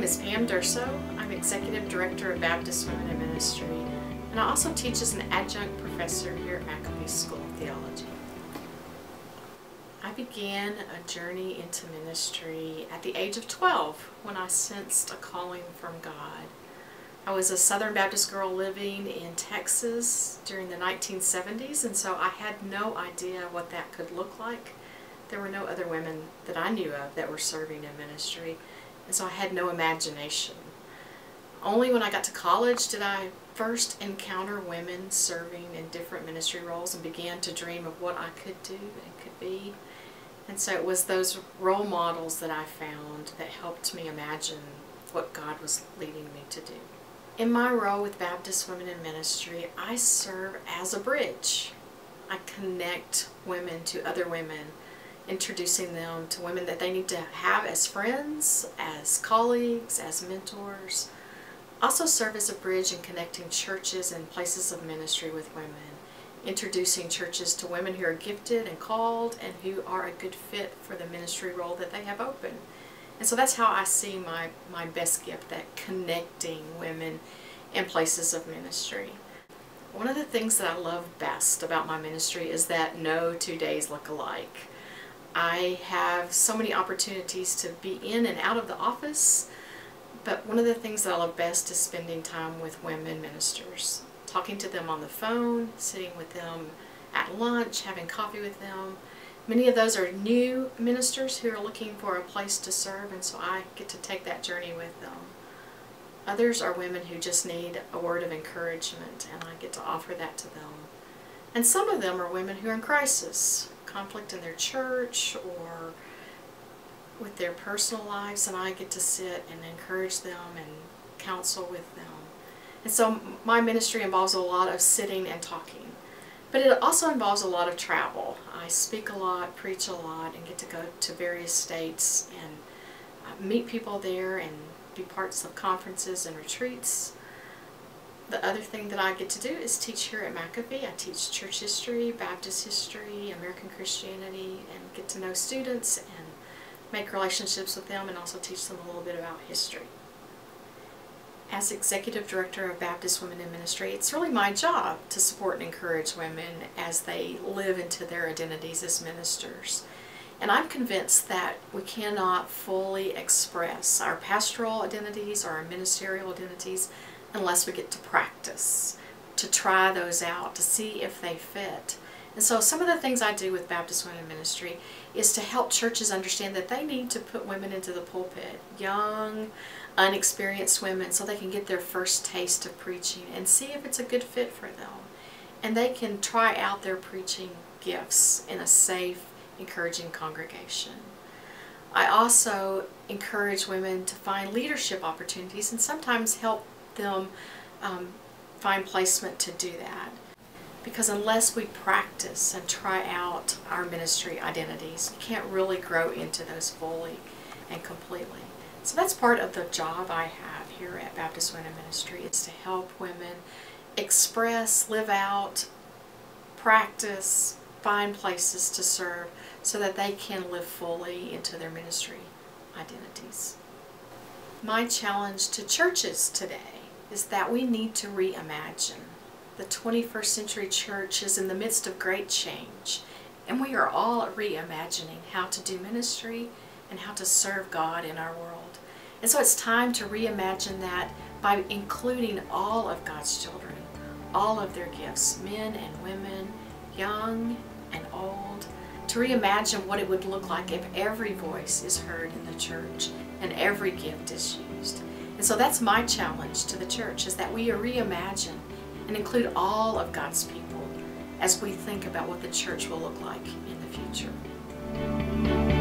name is Pam Durso. I'm Executive Director of Baptist Women in Ministry, and I also teach as an adjunct professor here at McAfee School of Theology. I began a journey into ministry at the age of 12 when I sensed a calling from God. I was a Southern Baptist girl living in Texas during the 1970s, and so I had no idea what that could look like. There were no other women that I knew of that were serving in ministry, and so I had no imagination. Only when I got to college did I first encounter women serving in different ministry roles and began to dream of what I could do and could be. And so it was those role models that I found that helped me imagine what God was leading me to do. In my role with Baptist Women in Ministry, I serve as a bridge. I connect women to other women, introducing them to women that they need to have as friends, as colleagues, as mentors. I also serve as a bridge in connecting churches and places of ministry with women, introducing churches to women who are gifted and called and who are a good fit for the ministry role that they have open. And so that's how I see my best gift, that connecting women in places of ministry. One of the things that I love best about my ministry is that no 2 days look alike. I have so many opportunities to be in and out of the office, but one of the things that I love best is spending time with women ministers, talking to them on the phone, sitting with them at lunch, having coffee with them. Many of those are new ministers who are looking for a place to serve, and so I get to take that journey with them. Others are women who just need a word of encouragement, and I get to offer that to them. And some of them are women who are in crisis, conflict in their church or with their personal lives, and I get to sit and encourage them and counsel with them. And so my ministry involves a lot of sitting and talking, but it also involves a lot of travel. I speak a lot, preach a lot, and get to go to various states and meet people there and be parts of conferences and retreats. The other thing that I get to do is teach here at McAfee. I teach church history, Baptist history, American Christianity, and get to know students and make relationships with them and also teach them a little bit about history. As Executive Director of Baptist Women in Ministry, it's really my job to support and encourage women as they live into their identities as ministers. And I'm convinced that we cannot fully express our pastoral identities or our ministerial identities unless we get to practice, to try those out, to see if they fit. And so some of the things I do with Baptist Women in Ministry is to help churches understand that they need to put women into the pulpit, young, unexperienced women, so they can get their first taste of preaching and see if it's a good fit for them. And they can try out their preaching gifts in a safe, encouraging congregation. I also encourage women to find leadership opportunities and sometimes help them find placement to do that. Because unless we practice and try out our ministry identities, we can't really grow into those fully and completely. So that's part of the job I have here at Baptist Women in Ministry, is to help women express, live out, practice, find places to serve so that they can live fully into their ministry identities. My challenge to churches today is that we need to reimagine. The 21st century church is in the midst of great change, and we are all reimagining how to do ministry and how to serve God in our world. And so it's time to reimagine that by including all of God's children, all of their gifts, men and women, young and old, to reimagine what it would look like if every voice is heard in the church and every gift is used. And so that's my challenge to the church, is that we reimagine and include all of God's people as we think about what the church will look like in the future.